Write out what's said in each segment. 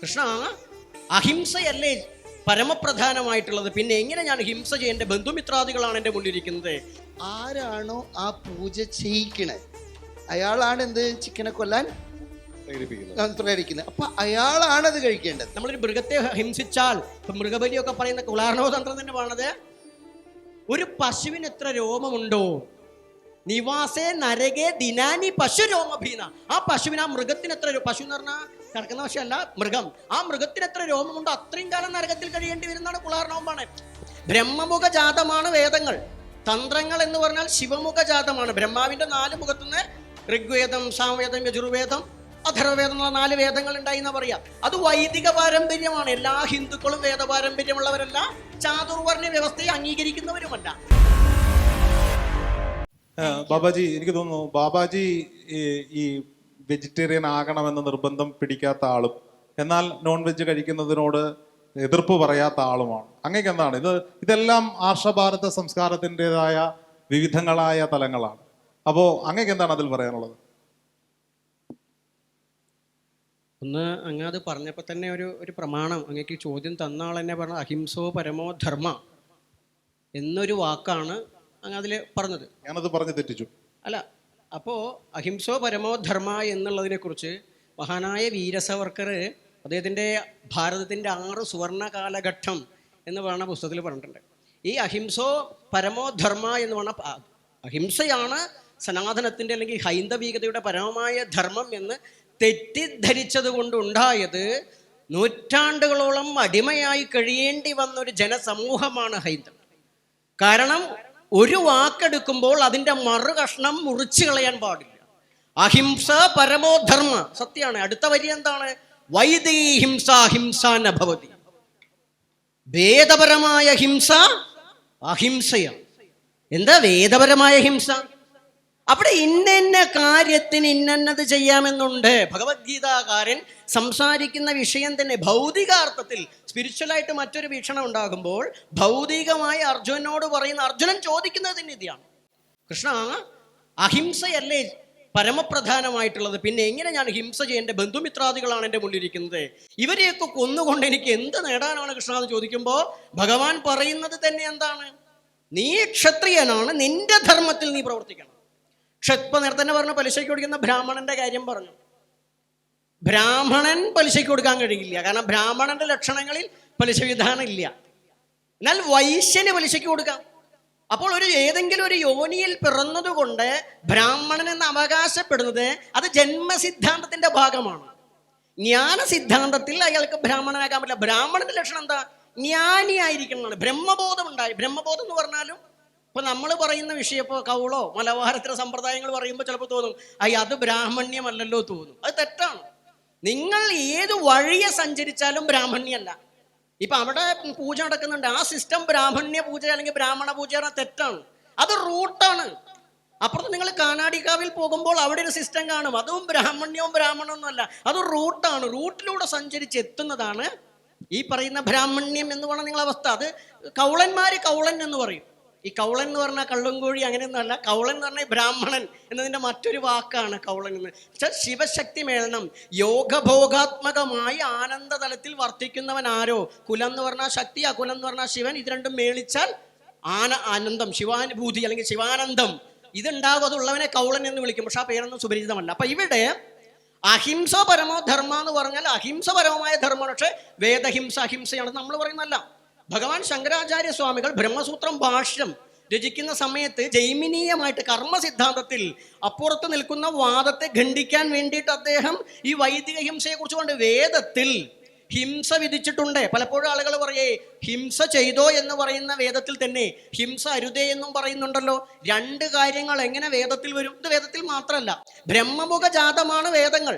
കൃഷ്ണ, അഹിംസയല്ലേ പരമപ്രധാനമായിട്ടുള്ളത്? പിന്നെ എങ്ങനെ ഞാൻ ഹിംസ ചെയ്യും? എൻ്റെ ബന്ധുമിത്രാദികളാണ് എൻ്റെ മുന്നിലിരിക്കുന്നത്. ആരാണോ ആ പൂജ ചെയ്യിക്കണേ അയാളാണ് എന്ത് ചിക്കനെ കൊല്ലാൻ പ്രേരിക്കുന്നത്. അപ്പൊ അയാളാണത് കഴിക്കേണ്ടത്. നമ്മളൊരു മൃഗത്തെ ഹിംസിച്ചാൽ, ഇപ്പൊ മൃഗബലിയൊക്കെ പറയുന്ന കുളാർണവതന്ത്രം തന്നെ വേണത്. ഒരു പശുവിന് എത്ര രോമമുണ്ടോ, നിവാസേ നരകേ ദിനാനി പശു രോമഭീന. ആ പശുവിന്, ആ മൃഗത്തിന് എത്ര, പശു എന്ന് പറഞ്ഞാൽ കിടക്കുന്ന പശുവല്ല, മൃഗം. ആ മൃഗത്തിന് എത്ര രോമമുണ്ടോ അത്രയും കാലം നരകത്തിൽ കഴിയേണ്ടി വരുന്നതാണ് കുളാർണവമാണ്. ബ്രഹ്മമുഖ ജാതമാണ് വേദങ്ങൾ. തന്ത്രങ്ങൾ എന്ന് പറഞ്ഞാൽ ശിവമുഖ ജാതമാണ്. ബ്രഹ്മാവിന്റെ 4 മുഖത്തുനിന്ന് ഋഗ്വേദം, സാമവേദം, യജുർവേദം, അഥർവവേദം എന്നുള്ള 4 വേദങ്ങൾ ഉണ്ടായി എന്ന് പറയാം. അത് വൈദിക പാരമ്പര്യമാണ്. എല്ലാ ഹിന്ദുക്കളും വേദപാരമ്പര്യമുള്ളവരല്ല, ചാതുർവർണ്ണ വ്യവസ്ഥയെ അംഗീകരിക്കുന്നവരുമല്ല. ബാബാജി, എനിക്ക് തോന്നുന്നു ബാബാജി ഈ വെജിറ്റേറിയൻ ആകണമെന്ന് നിർബന്ധം പിടിക്കാത്ത ആളും എന്നാൽ നോൺ വെജ് കഴിക്കുന്നതിനോട് എതിർപ്പ് പറയാത്ത ആളുമാണ്. അങ്ങേക്ക് എന്താണ് ഇതെല്ലാം ആർഷഭാരത സംസ്കാരത്തിൻ്റെതായ വിവിധങ്ങളായ തലങ്ങളാണ്. അപ്പോൾ അങ്ങേക്ക് എന്താണ് അതിൽ പറയാനുള്ളത്? ഒന്ന് അങ്ങ് അത് പറഞ്ഞപ്പോൾ തന്നെ ഒരു പ്രമാണം, അങ്ങേക്ക് ചോദ്യം തന്ന ആൾ തന്നെ പറഞ്ഞത് അഹിംസോ പരമോ ധർമ്മ എന്നൊരു വാക്കാണ് അങ്ങ് അതിൽ പറഞ്ഞത്. ഞാനത് പറഞ്ഞു തെറ്റിച്ചു. അല്ല, അപ്പോൾ അഹിംസോ പരമോ ധർമ്മ എന്നുള്ളതിനെക്കുറിച്ച് മഹാനായ വീരസവർക്കർ അദ്ദേഹത്തിൻ്റെ ഭാരതത്തിൻ്റെ 6 സുവർണ കാലഘട്ടം എന്ന് പറയുന്ന പുസ്തകത്തിൽ പറഞ്ഞിട്ടുണ്ട്. ഈ അഹിംസോ പരമോ ധർമ്മ എന്ന് പറഞ്ഞ അഹിംസയാണ് സനാതനത്തിൻ്റെ അല്ലെങ്കിൽ ഹൈന്ദവീകതയുടെ പരമമായ ധർമ്മം എന്ന് തെറ്റിദ്ധരിച്ചത് കൊണ്ടുണ്ടായത് നൂറ്റാണ്ടുകളോളം അടിമയായി കഴിയേണ്ടി വന്നൊരു ജനസമൂഹമാണ് ഹൈന്ദവ. കാരണം ഒരു വാക്കെടുക്കുമ്പോൾ അതിൻ്റെ മറുകഷ്ണം മുറിച്ചു കളയാൻ പാടില്ല. അഹിംസ പരമോ ധർമ്മ സത്യമാണ്. അടുത്ത വരി എന്താണ്? വൈദീ ഹിംസ ഹിംസാ ന ഭവതി. വേദപരമായ ഹിംസ അഹിംസയാണ്. എന്താ വേദപരമായ ഹിംസ? അവിടെ ഇന്ന കാര്യത്തിന് ഇന്നത് ചെയ്യാമെന്നുണ്ട്. ഭഗവത്ഗീതാകാരൻ സംസാരിക്കുന്ന വിഷയം തന്നെ ഭൗതികാർത്ഥത്തിൽ, സ്പിരിച്വലായിട്ട് മറ്റൊരു വീക്ഷണം ഉണ്ടാകുമ്പോൾ ഭൗതികമായി അർജുനനോട് പറയുന്ന, അർജുനൻ ചോദിക്കുന്നത് തന്നെ ഇതാണ്. കൃഷ്ണ, അഹിംസയല്ലേ പരമപ്രധാനമായിട്ടുള്ളത്? പിന്നെ എങ്ങനെ ഞാൻ ഹിംസ ചെയ്യും? എൻ്റെ ബന്ധുമിത്രാദികളാണ് എൻ്റെ മുന്നിലിരിക്കുന്നത്. ഇവരെയൊക്കെ കൊന്നുകൊണ്ട് എനിക്ക് എന്ത് നേടാനാണ് കൃഷ്ണ എന്ന് ചോദിക്കുമ്പോൾ ഭഗവാൻ പറയുന്നത് തന്നെ എന്താണ്? നീ ക്ഷത്രിയനാണ്, നിന്റെ ധർമ്മത്തിൽ നീ പ്രവർത്തിക്കണം. ഇപ്പം നേരത്തെ തന്നെ പറഞ്ഞു, പലിശയ്ക്ക് കൊടുക്കുന്ന ബ്രാഹ്മണന്റെ കാര്യം പറഞ്ഞു. ബ്രാഹ്മണൻ പലിശയ്ക്ക് കൊടുക്കാൻ കഴിയില്ല, കാരണം ബ്രാഹ്മണന്റെ ലക്ഷണങ്ങളിൽ പലിശ വിധാനം ഇല്ല. എന്നാൽ വൈശ്യന് പലിശയ്ക്ക് കൊടുക്കാം. അപ്പോൾ ഏതെങ്കിലും ഒരു യോനിയിൽ പിറന്നതുകൊണ്ട് ബ്രാഹ്മണൻ എന്ന് അവകാശപ്പെടുന്നത് അത് ജന്മസിദ്ധാന്തത്തിന്റെ ഭാഗമാണ്. ജ്ഞാന സിദ്ധാന്തത്തിൽ അയാൾക്ക് ബ്രാഹ്മണനാകാൻ പറ്റില്ല. ബ്രാഹ്മണന്റെ ലക്ഷണം എന്താ? ജ്ഞാനിയായിരിക്കണം, ബ്രഹ്മബോധം ഉണ്ടായി. ബ്രഹ്മബോധം എന്ന് പറഞ്ഞാലും ഇപ്പൊ നമ്മൾ പറയുന്ന വിഷയം, ഇപ്പോൾ കൗളോ മലബാരത്തിലെ സമ്പ്രദായങ്ങൾ പറയുമ്പോൾ ചിലപ്പോൾ തോന്നും അത് ബ്രാഹ്മണ്യമല്ലല്ലോ തോന്നും. അത് തെറ്റാണ്. നിങ്ങൾ ഏത് വഴിയെ സഞ്ചരിച്ചാലും ബ്രാഹ്മണ്യല്ല. ഇപ്പൊ അവിടെ പൂജ നടക്കുന്നുണ്ട്, ആ സിസ്റ്റം ബ്രാഹ്മണ്യ പൂജ അല്ലെങ്കിൽ ബ്രാഹ്മണ പൂജ തെറ്റാണ്. അത് റൂട്ടാണ്. അപ്പുറത്ത് നിങ്ങൾ കാനാടിക്കാവിൽ പോകുമ്പോൾ അവിടെ ഒരു സിസ്റ്റം കാണും, അതും ബ്രാഹ്മണ്യവും ബ്രാഹ്മണമൊന്നും അല്ല, അത് റൂട്ടാണ്. റൂട്ടിലൂടെ സഞ്ചരിച്ച് എത്തുന്നതാണ് ഈ പറയുന്ന ബ്രാഹ്മണ്യം എന്ന് പറഞ്ഞ നിങ്ങളെ അവസ്ഥ. അത് കൗളന്മാര് കൗളൻ എന്ന് പറയും. ഈ കൗളൻ എന്ന് പറഞ്ഞാൽ കള്ളുംകോഴി അങ്ങനെയൊന്നും അല്ല. കൗളൻ എന്ന് പറഞ്ഞാൽ ബ്രാഹ്മണൻ എന്നതിൻ്റെ മറ്റൊരു വാക്കാണ് കൗളൻ എന്ന്. പക്ഷെ ശിവശക്തി മേളനം യോഗഭോഗാത്മകമായി ആനന്ദതലത്തിൽ വർത്തിക്കുന്നവൻ ആരോ, കുലം എന്ന് പറഞ്ഞാൽ ശക്തി, അകുലം എന്ന് പറഞ്ഞാൽ ശിവൻ, ഇത് രണ്ടും മേളിച്ചാൽ ആനന്ദം, ശിവാനുഭൂതി അല്ലെങ്കിൽ ശിവാനന്ദം ഇതുണ്ടാകും. അതുള്ളവനെ കൗളൻ എന്ന് വിളിക്കും. പക്ഷെ ആ പേരൊന്നും സുപരിചിതമല്ല. അപ്പൊ ഇവിടെ അഹിംസ പരമോ ധർമ്മ എന്ന് പറഞ്ഞാൽ അഹിംസപരമായ ധർമ്മമാണ്. പക്ഷെ വേദഹിംസ അഹിംസയാണ് നമ്മൾ പറയുന്നതല്ല. ഭഗവാൻ ശങ്കരാചാര്യ സ്വാമികൾ ബ്രഹ്മസൂത്രം ഭാഷ്യം രചിക്കുന്ന സമയത്ത് ജൈമിനീയമായിട്ട് കർമ്മസിദ്ധാന്തത്തിൽ അപ്പുറത്ത് നിൽക്കുന്ന വാദത്തെ ഖണ്ഡിക്കാൻ വേണ്ടിയിട്ട് അദ്ദേഹം ഈ വൈദിക ഹിംസയെ കുറിച്ച് കൊണ്ട് വേദത്തിൽ ഹിംസ വിധിച്ചിട്ടുണ്ട്. പലപ്പോഴും ആളുകൾ പറയേ ഹിംസ ചെയ്തോ എന്ന് പറയുന്ന വേദത്തിൽ തന്നെ ഹിംസ അരുതേ എന്നും പറയുന്നുണ്ടല്ലോ. 2 കാര്യങ്ങൾ എങ്ങനെ വേദത്തിൽ വരും? ഇത് വേദത്തിൽ മാത്രമല്ല, ബ്രഹ്മമുഖ ജാതമാണ് വേദങ്ങൾ.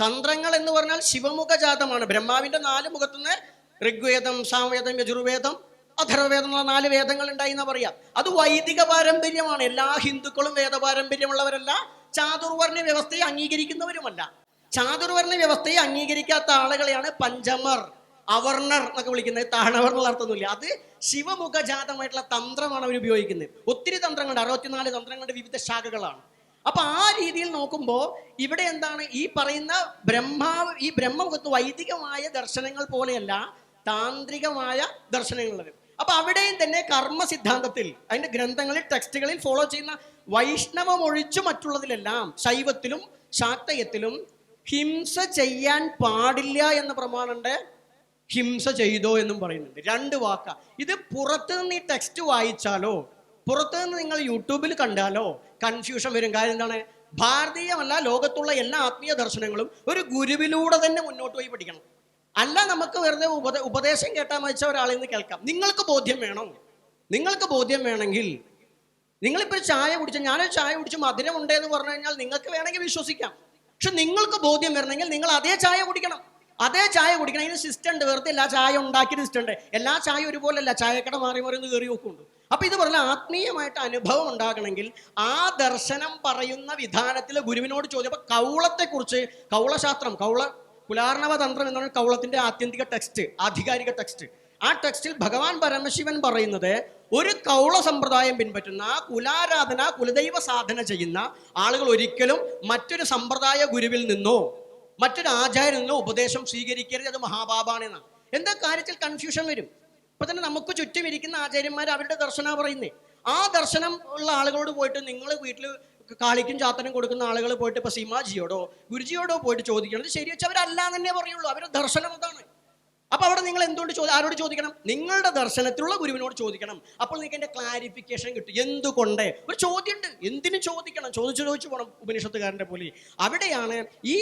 തന്ത്രങ്ങൾ എന്ന് പറഞ്ഞാൽ ശിവമുഖ ജാതമാണ്. ബ്രഹ്മാവിന്റെ 4 മുഖത്തുനിന്ന് ഋഗ്വേദം, സാമവേദം, യജുർവേദം, അഥർവവേദം എന്നുള്ള 4 വേദങ്ങൾ ഉണ്ടായി എന്ന് പറയാം. അത് വൈദിക പാരമ്പര്യമാണ്. എല്ലാ ഹിന്ദുക്കളും വേദപാരമ്പര്യമുള്ളവരല്ല, ചാതുർവർണ്ണ വ്യവസ്ഥയെ അംഗീകരിക്കുന്നവരുമല്ല. ചാതുർവർണ്ണ വ്യവസ്ഥയെ അംഗീകരിക്കാത്ത ആളുകളെയാണ് പഞ്ചമർ, അവർണർ എന്നൊക്കെ വിളിക്കുന്നത്. താണവർ എന്നുള്ള അർത്ഥമൊന്നുമില്ല. അത് ശിവമുഖജാതമായിട്ടുള്ള തന്ത്രമാണ് അവർ ഉപയോഗിക്കുന്നത്. ഒത്തിരി തന്ത്രങ്ങളുണ്ട്, 64 തന്ത്രങ്ങളുടെ വിവിധ ശാഖകളാണ്. അപ്പൊ ആ രീതിയിൽ നോക്കുമ്പോൾ ഇവിടെ എന്താണ് ഈ പറയുന്ന ഈ ബ്രഹ്മമുഖത്ത് വൈദികമായ ദർശനങ്ങൾ പോലെയല്ല താന്ത്രികമായ ദർശനങ്ങളുള്ളത്. അപ്പൊ അവിടെയും തന്നെ കർമ്മ സിദ്ധാന്തത്തിൽ അതിന്റെ ഗ്രന്ഥങ്ങളിൽ ടെക്സ്റ്റുകളിൽ ഫോളോ ചെയ്യുന്ന വൈഷ്ണവം ഒഴിച്ചു മറ്റുള്ളതിലെല്ലാം ശൈവത്തിലും ശാക്തയത്തിലും ഹിംസ ചെയ്യാൻ പാടില്ല എന്ന പ്രമാണമുണ്ട്. ഹിംസ ചെയ്തോ എന്നും പറയുന്നുണ്ട്. 2 വാക്ക. ഇത് പുറത്തു നിന്ന് ഈ ടെക്സ്റ്റ് വായിച്ചാലോ പുറത്തു നിന്ന് നിങ്ങൾ യൂട്യൂബിൽ കണ്ടാലോ കൺഫ്യൂഷൻ വരും. കാര്യം എന്താണ്? ഭാരതീയമല്ല ലോകത്തുള്ള എല്ലാ ആത്മീയ ദർശനങ്ങളും ഒരു ഗുരുവിലൂടെ തന്നെ മുന്നോട്ട് പോയി പഠിക്കണം. അല്ല നമുക്ക് വെറുതെ ഉപദേശം കേട്ടാൽ മതിച്ച ഒരാളിൽ നിന്ന് കേൾക്കാം. നിങ്ങൾക്ക് ബോധ്യം വേണം. നിങ്ങൾക്ക് ബോധ്യം വേണമെങ്കിൽ നിങ്ങളിപ്പോൾ ചായ കുടിച്ച, ഞാനൊരു ചായ കുടിച്ച് മധുരം ഉണ്ടെന്ന് പറഞ്ഞു കഴിഞ്ഞാൽ നിങ്ങൾക്ക് വേണമെങ്കിൽ വിശ്വസിക്കാം. പക്ഷെ നിങ്ങൾക്ക് ബോധ്യം വരണമെങ്കിൽ നിങ്ങൾ അതേ ചായ കുടിക്കണം. അതേ ചായ കുടിക്കണം. അതിന് സിസ്റ്റം ഉണ്ട്. വെറുതെ എല്ലാ ചായ ഉണ്ടാക്കിയ സിസ്റ്റം ഉണ്ട്. എല്ലാ ചായ ഒരുപോലല്ല. ചായക്കട മാറി മാറി ഒന്ന് കയറി നോക്കുന്നുണ്ട്. അപ്പൊ ഇത് പറഞ്ഞ ആത്മീയമായിട്ട് അനുഭവം ഉണ്ടാകണമെങ്കിൽ ആ ദർശനം പറയുന്ന വിധാനത്തിൽ ഗുരുവിനോട് ചോദ്യം. അപ്പൊ കൗളത്തെക്കുറിച്ച് കൗളശാസ്ത്രം, കുലാർണവ തന്ത്രം എന്നാണ് കൗളത്തിന്റെ ആത്യന്തിക ടെക്സ്റ്റ്, ആധികാരിക ടെക്സ്റ്റ്. ആ ടെക്സ്റ്റിൽ ഭഗവാൻ പരമശിവൻ പറയുന്നത് ഒരു കൗള സമ്പ്രദായം പിൻപറ്റുന്ന കുലാരാധന, കുലദൈവ സാധന ചെയ്യുന്ന ആളുകൾ ഒരിക്കലും മറ്റൊരു സമ്പ്രദായ ഗുരുവിൽ നിന്നോ മറ്റൊരു ആചാര്യനിൽ നിന്നോ ഉപദേശം സ്വീകരിക്കരുത്. അത് മഹാപാപാണെന്നാണ്. എന്താ കാര്യത്തിൽ കൺഫ്യൂഷൻ വരും. ഇപ്പൊ തന്നെ നമുക്ക് ചുറ്റും ഇരിക്കുന്ന ആചാര്യന്മാർ അവരുടെ ദർശനം പറയുന്നേ. ആ ദർശനം ഉള്ള ആളുകളോട് പോയിട്ട് നിങ്ങൾ വീട്ടിൽ കാളിക്കും ചാത്തനും കൊടുക്കുന്ന ആളുകൾ പോയിട്ട് ഇപ്പൊ സീമാജിയോടോ ഗുരുജിയോടോ പോയിട്ട് ചോദിക്കണം. ശരി വെച്ചാൽ അവരല്ലാന്ന് തന്നെ പറയുള്ളൂ. അവരുടെ ദർശനം അതാണ്. അപ്പൊ അവിടെ നിങ്ങൾ എന്തുകൊണ്ട് ആരോട് ചോദിക്കണം? നിങ്ങളുടെ ദർശനത്തിലുള്ള ഗുരുവിനോട് ചോദിക്കണം. അപ്പോൾ നിങ്ങൾക്ക് എന്റെ ക്ലാരിഫിക്കേഷൻ കിട്ടും. എന്തുകൊണ്ട് ഒരു ചോദ്യമുണ്ട്. എന്തിനു ചോദിക്കണം? ചോദിച്ചു പോകണം. ഉപനിഷത്തുകാരന്റെ പോലെ അവിടെയാണ് ഈ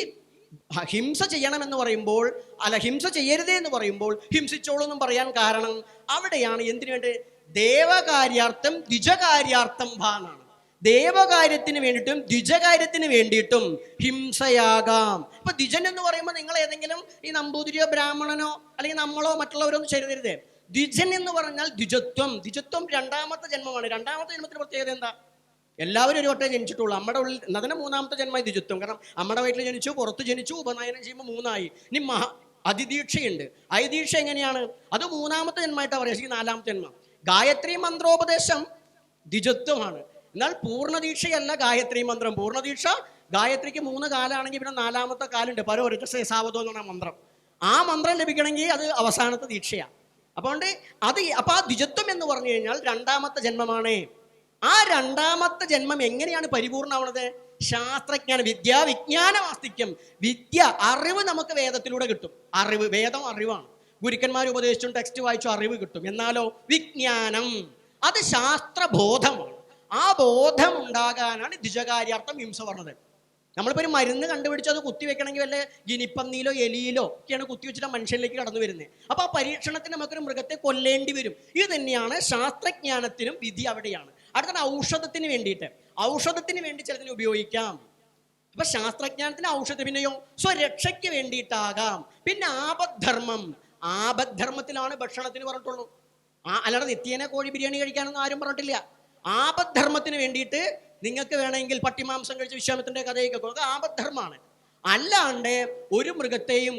ഹിംസ ചെയ്യണമെന്ന് പറയുമ്പോൾ, അല്ല ഹിംസ ചെയ്യരുതേ എന്ന് പറയുമ്പോൾ ഹിംസിച്ചോളൂ എന്നും പറയാൻ കാരണം അവിടെയാണ്. എന്തിനു വേണ്ടി? ദേവകാര്യാർത്ഥം ദ്വിജകാര്യാർത്ഥം ഭാനാണ്. ദേവകാര്യത്തിന് വേണ്ടിയിട്ടും ദ്വിജകാര്യത്തിന് വേണ്ടിയിട്ടും ഹിംസയാകാം. ഇപ്പൊ ദ്വിജൻ എന്ന് പറയുമ്പോൾ നിങ്ങൾ ഏതെങ്കിലും ഈ നമ്പൂതിരിയോ ബ്രാഹ്മണനോ അല്ലെങ്കിൽ നമ്മളോ മറ്റുള്ളവരോ ഒന്നും ചെയ്തരുതേ. ദ്വിജൻ എന്ന് പറഞ്ഞാൽ ദ്വിജത്വം. ദ്വിജത്വം 2ാമത്തെ ജന്മമാണ്. 2ാമത്തെ ജന്മത്തിന് പ്രത്യേകത എന്താ? എല്ലാവരും ഒരു വട്ടേ ജനിച്ചിട്ടുള്ളൂ. നമ്മുടെ ഉള്ളിൽ അതിന് 3ാമത്തെ ജന്മമായി ദ്വിജത്വം. കാരണം നമ്മുടെ വയറ്റിൽ ജനിച്ചു, പുറത്ത് ജനിച്ചു, ഉപനയനം ചെയ്യുമ്പോൾ 3ആയി. ഇനി അതിദീക്ഷയുണ്ട്. അതിദീക്ഷ എങ്ങനെയാണ്? അത് 3ാമത്തെ ജന്മമായിട്ടാണ് പറയുക. 4ാമത്തെ ജന്മം. ഗായത്രി മന്ത്രോപദേശം ദ്വിജത്വമാണ്. എന്നാൽ പൂർണ്ണദീക്ഷയല്ല ഗായത്രി മന്ത്രം. പൂർണ്ണദീക്ഷ ഗായത്രിക്ക് 3 കാലാണെങ്കിൽ പിന്നെ 4ാമത്തെ കാലുണ്ട്. പരോരജസേ സാവധോ എന്ന് പറഞ്ഞ മന്ത്രം. ആ മന്ത്രം ലഭിക്കണമെങ്കിൽ അത് അവസാനത്തെ ദീക്ഷയാണ്. അതുകൊണ്ട് അപ്പൊ ആ ദ്വിജത്വം എന്ന് പറഞ്ഞു കഴിഞ്ഞാൽ 2ാമത്തെ ജന്മമാണ്. ആ 2ാമത്തെ ജന്മം എങ്ങനെയാണ് പരിപൂർണ്ണമാവുന്നത്? ശാസ്ത്രജ്ഞാനം, വിജ്ഞാനമാസ്തിക്യം. അറിവ് നമുക്ക് വേദത്തിലൂടെ കിട്ടും. അറിവ്, വേദം അറിവാണ്. ഗുരുക്കന്മാർ ഉപദേശിച്ചും ടെക്സ്റ്റ് വായിച്ചും അറിവ് കിട്ടും. എന്നാലോ വിജ്ഞാനം അത് ശാസ്ത്രബോധമാണ്. ആ ബോധം ഉണ്ടാകാനാണ് ദ്വിജകാര്യാർത്ഥം ഹിംസ പറഞ്ഞത്. നമ്മളിപ്പോൾ ഒരു മരുന്ന് കണ്ടുപിടിച്ച് അത് കുത്തിവെക്കണമെങ്കിൽ വല്ല ഗിനിപ്പന്നിയിലോ എലിയിലോ ഒക്കെയാണ് കുത്തിവെച്ചിട്ട് മനുഷ്യനിലേക്ക് കടന്നു വരുന്നത്. അപ്പോൾ ആ പരീക്ഷണത്തിന് നമുക്കൊരു മൃഗത്തെ കൊല്ലേണ്ടി വരും. ഇത് തന്നെയാണ് ശാസ്ത്രജ്ഞാനത്തിനും വിധി അവിടെയാണ്. അടുത്ത ഔഷധത്തിന് വേണ്ടി ചിലതിന് ഉപയോഗിക്കാം. അപ്പൊ ശാസ്ത്രജ്ഞാനത്തിന് ഔഷധം, പിന്നെയോ സ്വരക്ഷയ്ക്ക് വേണ്ടിയിട്ടാകാം. പിന്നെ ആപദ്ധർമ്മത്തിലാണ് ഭക്ഷണത്തിന് പറഞ്ഞിട്ടുള്ളൂ. അല്ലാതെ നിത്യേന കോഴി ബിരിയാണി കഴിക്കാനൊന്നും ആരും പറഞ്ഞിട്ടില്ല. ആപദ്ധർമ്മത്തിന് വേണ്ടിയിട്ട് നിങ്ങൾക്ക് വേണമെങ്കിൽ പട്ടിമാംസം കഴിച്ച് വിശ്വാമിത്രന്റെ കഥയൊക്കെ കൊടുക്കുക. ആപദ്ധർമ്മമാണ്. അല്ലാണ്ട് ഒരു മൃഗത്തെയും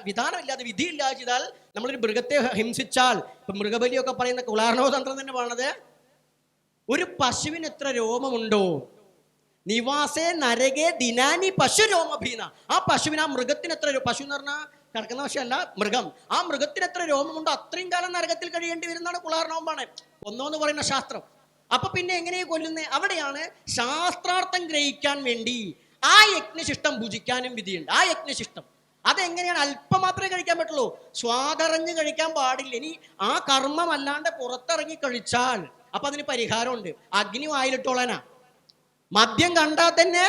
വിധാനമില്ലാതെ വിധിയില്ലാതെ ചെയ്താൽ, നമ്മളൊരു മൃഗത്തെ ഹിംസിച്ചാൽ, ഇപ്പൊ മൃഗബലിയൊക്കെ പറയുന്ന കുലാർണവതന്ത്രം തന്നെ പറഞ്ഞത്, ഒരു പശുവിന് എത്ര രോമമുണ്ടോ നിവാസേ നരകേ ദിനാനി പശു രോമഭീന. ആ പശുവിന്, ആ മൃഗത്തിന് എത്ര, പശു എന്ന് പറഞ്ഞാൽ കിടക്കുന്ന പശുവല്ല, മൃഗം. ആ മൃഗത്തിന് എത്ര രോമമുണ്ടോ അത്രയും കാലം നരകത്തിൽ കഴിയേണ്ടി വരുന്നതാണ് കുലാർണവമാണ് ഒന്നോന്ന് പറയുന്ന ശാസ്ത്രം. അപ്പൊ പിന്നെ എങ്ങനെയാ കൊല്ലുന്നത്? അവിടെയാണ് ശാസ്ത്രാർത്ഥം ഗ്രഹിക്കാൻ വേണ്ടി ആ യജ്ഞശിഷ്ടം ഭുജിക്കാനും വിധിയുണ്ട്. ആ യജ്ഞശിഷ്ടം അതെങ്ങനെയാണ്? അല്പം മാത്രമേ കഴിക്കാൻ പറ്റുള്ളൂ. സ്വാദറിഞ്ഞ് കഴിക്കാൻ പാടില്ല. ഇനി ആ കർമ്മം അല്ലാണ്ട് പുറത്തിറങ്ങി കഴിച്ചാൽ അപ്പൊ അതിന് പരിഹാരമുണ്ട്. അഗ്നി വായിലിട്ടോളാനാ. മദ്യം കണ്ടാൽ തന്നെ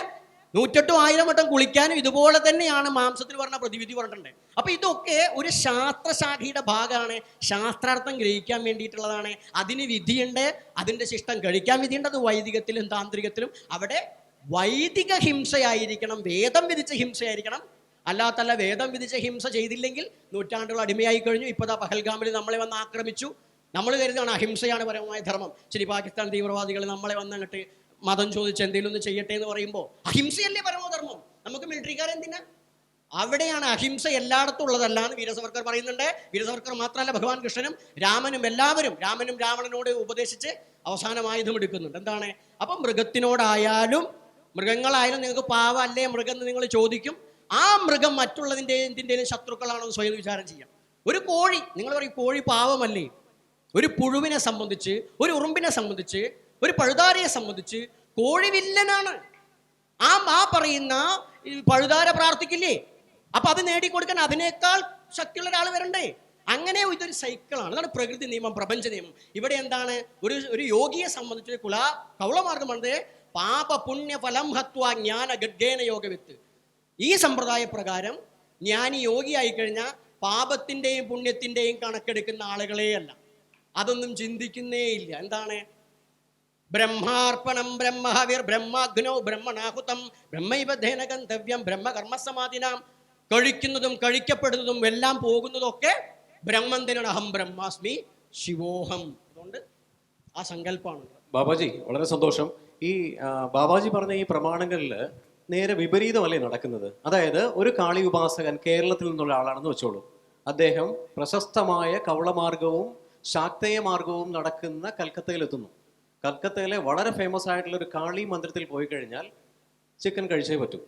108,000 വട്ടം കുളിക്കാനും ഇതുപോലെ തന്നെയാണ് മാംസത്തിൽ പറഞ്ഞ പ്രതിവിധി പറഞ്ഞിട്ടുണ്ട്. അപ്പൊ ഇതൊക്കെ ഒരു ശാസ്ത്രശാഖയുടെ ഭാഗമാണ്. ശാസ്ത്രാർത്ഥം ഗ്രഹിക്കാൻ വേണ്ടിയിട്ടുള്ളതാണ്. അതിന് വിധിയുണ്ട്, അതിന്റെ ശിഷ്ടം കഴിക്കാൻ വിധിയുണ്ട്. അത് വൈദികത്തിലും താന്ത്രികത്തിലും അവിടെ വൈദിക ഹിംസയായിരിക്കണം, വേദം വിധിച്ച ഹിംസയായിരിക്കണം. അല്ലാത്തല്ല വേദം വിധിച്ച ഹിംസ ചെയ്തില്ലെങ്കിൽ നൂറ്റാണ്ടുകൾ അടിമയായി കഴിഞ്ഞു. ഇപ്പോഴാ പഹൽഗാമിൽ നമ്മളെ വന്ന് ആക്രമിച്ചു. നമ്മൾ കരുതാണ് അഹിംസയാണ് പരമമായ ധർമ്മം. ശരി, പാകിസ്ഥാൻ തീവ്രവാദികൾ നമ്മളെ വന്നിട്ട് മതം ചോദിച്ച് എന്തെങ്കിലും ഒന്ന് ചെയ്യട്ടെ എന്ന് പറയുമ്പോൾ അഹിംസയല്ലേ പരമധർമ്മം? നമുക്ക് മിലിറ്ററിക്കാരെന്തിനാ? അവിടെയാണ് അഹിംസ എല്ലായിടത്തും ഉള്ളതല്ല എന്ന് വീരസവർക്കർ പറയുന്നുണ്ട്. വീരസവർക്കർ മാത്രമല്ല, ഭഗവാൻ കൃഷ്ണനും രാമനും എല്ലാവരും രാമനും രാവണനോട് ഉപദേശിച്ച് അവസാനം ആയുധം എടുക്കുന്നുണ്ട്. എന്താണ്? അപ്പം മൃഗത്തിനോടായാലും മൃഗങ്ങളായാലും നിങ്ങൾക്ക് പാവം അല്ലേ മൃഗം എന്ന് നിങ്ങൾ ചോദിക്കും. ആ മൃഗം മറ്റുള്ളതിൻ്റെയും എന്തിൻ്റെയും ശത്രുക്കളാണെന്ന് സ്വയം വിചാരം ചെയ്യാം. ഒരു കോഴി, നിങ്ങൾ പറയും കോഴി പാവമല്ലേ? ഒരു പുഴുവിനെ സംബന്ധിച്ച്, ഒരു ഉറുമ്പിനെ സംബന്ധിച്ച്, ഒരു പഴുതാരയെ സംബന്ധിച്ച് കോഴി വില്ലനാണ്. ആ പറയുന്ന പഴുതാര പ്രാർത്ഥിക്കില്ലേ? അപ്പൊ അത് നേടിക്കൊടുക്കാൻ അതിനേക്കാൾ ശക്തിയുള്ള ഒരാൾ വരണ്ടേ? അങ്ങനെ ഇതൊരു സൈക്കിളാണ്. അതാണ് പ്രകൃതി നിയമം, പ്രപഞ്ച നിയമം. ഇവിടെ എന്താണ്? ഒരു യോഗിയെ സംബന്ധിച്ച് കൗളമാർഗമാണ് പാപ പുണ്യ ഫലം ഹത്വ ജ്ഞാന ഗഡ്ഗേന യോഗവിത്ത്. ഈ സമ്പ്രദായ പ്രകാരം ജ്ഞാനി യോഗിയായി കഴിഞ്ഞാൽ പാപത്തിൻ്റെയും പുണ്യത്തിൻ്റെയും കണക്കെടുക്കുന്ന ആളുകളേ അല്ല, അതൊന്നും ചിന്തിക്കുന്നേ ഇല്ല. എന്താണ്? ബ്രഹ്മാർപ്പണം ബ്രഹ്മഹവിർ ബ്രഹ്മാഗ്നോ ബ്രഹ്മണാഹുതം ബ്രഹ്മൈവധേന ഗന്ധവ്യം ബ്രഹ്മകർമ്മസമാധിനാം. കഴിക്കുന്നതും കഴിക്കപ്പെടുന്നതും എല്ലാം പോകുന്നതും ഒക്കെ ബ്രഹ്മം തന്നെയാണ്. അഹം ബ്രഹ്മാസ്മി ശിവോഹം. അതുകൊണ്ട് ആ സങ്കല്പമാണ്. ബാബാജി, വളരെ സന്തോഷം. ഈ ബാബാജി പറഞ്ഞ ഈ പ്രമാണങ്ങളിൽ നേരെ വിപരീതമല്ലേ നടക്കുന്നത്? അതായത് ഒരു കാളി ഉപാസകൻ കേരളത്തിൽ നിന്നുള്ള ആളാണെന്ന് വെച്ചോളൂ. അദ്ദേഹം പ്രശസ്തമായ കവളമാർഗവും ശാക്തേയ മാർഗവും നടക്കുന്ന കൽക്കത്തയിലെത്തുന്നു. കൽക്കത്തയിലെ വളരെ ഫേമസ് ആയിട്ടുള്ള ഒരു കാളി മന്ദിരത്തിൽ പോയി കഴിഞ്ഞാൽ ചിക്കൻ കഴിച്ചേ പറ്റൂ.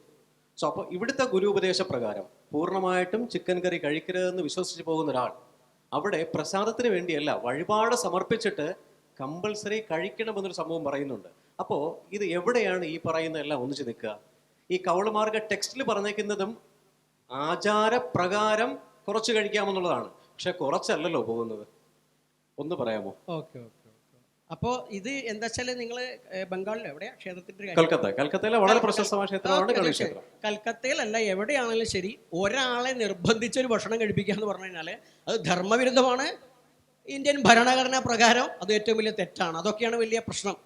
സോ അപ്പോൾ ഇവിടുത്തെ ഗുരു ഉപദേശപ്രകാരം പൂർണ്ണമായിട്ടും ചിക്കൻ കറി കഴിക്കരുതെന്ന് വിശ്വസിച്ച് പോകുന്ന ഒരാൾ അവിടെ പ്രസാദത്തിന് വേണ്ടിയല്ല, വഴിപാട് സമർപ്പിച്ചിട്ട് കമ്പൽസറി കഴിക്കണമെന്നൊരു സംഭവം പറയുന്നുണ്ട്. അപ്പോൾ ഇത് എവിടെയാണ് ഈ പറയുന്ന എല്ലാം ഒന്നിച്ച് നിൽക്കുക? ഈ കൗളമാർഗ ടെക്സ്റ്റിൽ പറഞ്ഞേക്കുന്നതും ആചാരപ്രകാരം കുറച്ച് കഴിക്കാമെന്നുള്ളതാണ്, പക്ഷെ കുറച്ചല്ലല്ലോ പോകുന്നത്. ഒന്ന് പറയാമോ? ഓക്കെ. അപ്പോൾ ഇത് എന്താ വെച്ചാൽ നിങ്ങൾ ബംഗാളിൽ എവിടെയാ ക്ഷേത്രത്തിന്റെ? കൽക്കത്തയിലെ വളരെ പ്രശസ്തമായ ക്ഷേത്രമാണ് കളി ക്ഷേത്രം. കൽക്കത്തയിലല്ല, എവിടെയാണെങ്കിലും ശരി, ഒരാളെ നിർബന്ധിച്ചൊരു ഭക്ഷണം കഴിപ്പിക്കുക എന്ന് പറഞ്ഞു കഴിഞ്ഞാൽ അത് ധർമ്മവിരുദ്ധമാണ്. ഇന്ത്യൻ ഭരണഘടനാ പ്രകാരം അത് ഏറ്റവും വലിയ തെറ്റാണ്. അതൊക്കെയാണ് വലിയ പ്രശ്നം.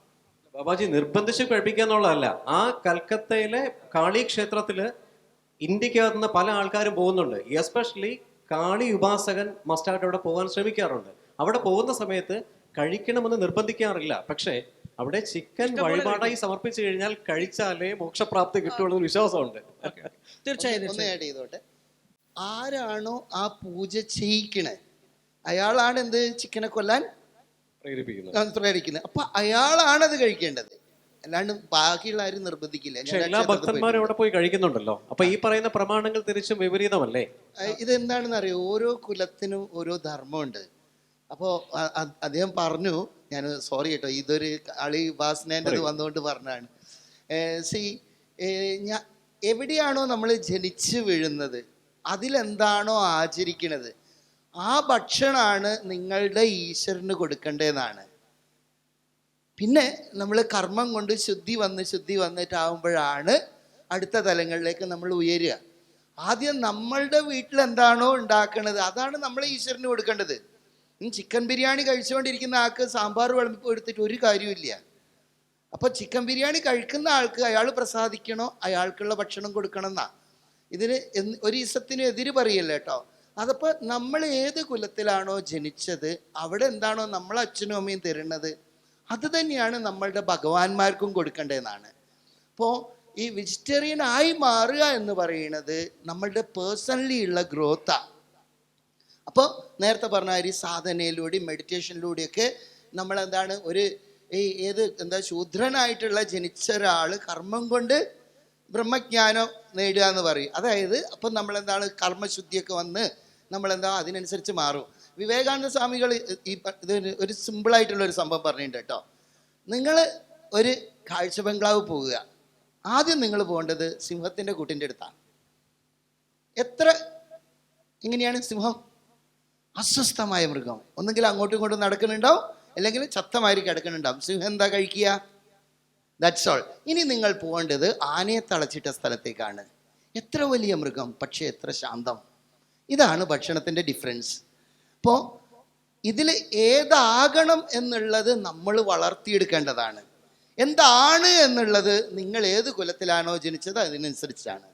ബാബാജി, നിർബന്ധിച്ച് കഴിപ്പിക്കുക എന്നുള്ളതല്ല. ആ കൽക്കത്തയിലെ കാളി ക്ഷേത്രത്തില് ഇന്ത്യക്കകത്ത് നിന്ന് പല ആൾക്കാരും പോകുന്നുണ്ട്. എസ്പെഷ്യലി കാളി ഉപാസകൻ മസ്റ്റായിട്ട് അവിടെ പോകാൻ ശ്രമിക്കാറുണ്ട്. അവിടെ പോകുന്ന സമയത്ത് കഴിക്കണമെന്ന് നിർബന്ധിക്കാറില്ല, പക്ഷേ അവിടെ ചിക്കൻ വഴിപാടായി സമർപ്പിച്ചു കഴിഞ്ഞാൽ കഴിച്ചാലേ മോക്ഷപ്രാപ്തി കിട്ടുള്ളൂ എന്ന് വിശ്വാസമുണ്ട്. തീർച്ചയായും. ആരാണോ ആ പൂജ ചെയ്യിക്കണേ അയാളാണ് എന്ത് ചിക്കനെ കൊല്ലാൻ പ്രേരിപ്പിക്കുന്നത്. അപ്പൊ അയാളാണത് കഴിക്കേണ്ടത്, അല്ലാണ്ട് ബാക്കിയുള്ള ആരും നിർബന്ധിക്കില്ല. എല്ലാ ഭക്തന്മാരും അവിടെ പോയി കഴിക്കുന്നുണ്ടല്ലോ. അപ്പൊ ഈ പറയുന്ന പ്രമാണങ്ങൾ തിരിച്ചും വിപരീതമല്ലേ? ഇതെന്താണെന്ന് അറിയോ? ഓരോ കുലത്തിനും ഓരോ ധർമ്മമുണ്ട്. അപ്പോൾ അദ്ദേഹം പറഞ്ഞു, ഞാൻ സോറി കേട്ടോ, ഇതൊരു കളി ഉപാസനേൻ്റെ ഇത് വന്നുകൊണ്ട് പറഞ്ഞാണ്. എവിടെയാണോ നമ്മൾ ജനിച്ചു വീഴുന്നത്, അതിലെന്താണോ ആചരിക്കണത്, ആ ഭക്ഷണമാണ് നിങ്ങളുടെ ഈശ്വരന് കൊടുക്കേണ്ടതെന്നാണ്. പിന്നെ നമ്മൾ കർമ്മം കൊണ്ട് ശുദ്ധി വന്നിട്ടാവുമ്പോഴാണ് അടുത്ത തലങ്ങളിലേക്ക് നമ്മൾ ഉയരുക. ആദ്യം നമ്മളുടെ വീട്ടിൽ എന്താണോ ഉണ്ടാക്കുന്നത് അതാണ് നമ്മൾ ഈശ്വരന് കൊടുക്കേണ്ടത്. ചിക്കൻ ബിരിയാണി കഴിച്ചുകൊണ്ടിരിക്കുന്ന ആൾക്ക് സാമ്പാർ വിളമ്പി എടുത്തിട്ട് ഒരു കാര്യമില്ല. അപ്പോൾ ചിക്കൻ ബിരിയാണി കഴിക്കുന്ന ആൾക്ക് അയാൾ പ്രസാദിക്കണോ, അയാൾക്കുള്ള ഭക്ഷണം കൊടുക്കണം എന്നാ. ഇതിന് ഒരു ഈസത്തിന് എതിര് പറയല്ല കേട്ടോ. അതപ്പോൾ നമ്മൾ ഏത് കുലത്തിലാണോ ജനിച്ചത്, അവിടെ എന്താണോ നമ്മളെ അച്ഛനും അമ്മയും തരുന്നത്, അത് തന്നെയാണ് നമ്മളുടെ ഭഗവാന്മാർക്കും കൊടുക്കേണ്ടതെന്നാണ്. അപ്പോൾ ഈ വെജിറ്റേറിയൻ ആയി മാറുക എന്ന് പറയുന്നത് നമ്മളുടെ പേഴ്സണലി ഉള്ള ഗ്രോത്താണ്. അപ്പോൾ നേരത്തെ പറഞ്ഞ ഈ സാധനയിലൂടെയും മെഡിറ്റേഷനിലൂടെയൊക്കെ നമ്മളെന്താണ് ശൂദ്രനായിട്ടുള്ള ജനിച്ച ഒരാൾ കർമ്മം കൊണ്ട് ബ്രഹ്മജ്ഞാനം നേടുക എന്ന് പറയും. അതായത് അപ്പം നമ്മളെന്താണ് കർമ്മശുദ്ധിയൊക്കെ വന്ന് നമ്മളെന്താ അതിനനുസരിച്ച് മാറും. വിവേകാനന്ദ സ്വാമികൾ ഒരു സിമ്പിളായിട്ടുള്ളൊരു സംഭവം പറഞ്ഞിട്ടുണ്ട് കേട്ടോ. നിങ്ങൾ ഒരു കാഴ്ച ബംഗ്ലാവ് പോകുക, ആദ്യം നിങ്ങൾ പോകേണ്ടത് സിംഹത്തിൻ്റെ കൂട്ടിൻ്റെ അടുത്താണ്. എങ്ങനെയാണ് സിംഹം? അസ്വസ്ഥമായ മൃഗം, ഒന്നെങ്കിൽ അങ്ങോട്ടും ഇങ്ങോട്ടും നടക്കുന്നുണ്ടാവും, അല്ലെങ്കിൽ ചത്തമാരി കിടക്കുന്നുണ്ടാവും. സിംഹം എന്താ കഴിക്കുക? That's all. ഇനി നിങ്ങൾ പോകേണ്ടത് ആനയെ തളച്ചിട്ട സ്ഥലത്തേക്കാണ്. എത്ര വലിയ മൃഗം, പക്ഷേ എത്ര ശാന്തം. ഇതാണ് ഭക്ഷണത്തിൻ്റെ ഡിഫറൻസ്. അപ്പോൾ ഇതിൽ ഏതാകണം എന്നുള്ളത് നമ്മൾ വളർത്തിയെടുക്കേണ്ടതാണ്. എന്താണ് എന്നുള്ളത് നിങ്ങൾ ഏത് കുലത്തിലാണോ ജനിച്ചത് അതിനനുസരിച്ചാണ്.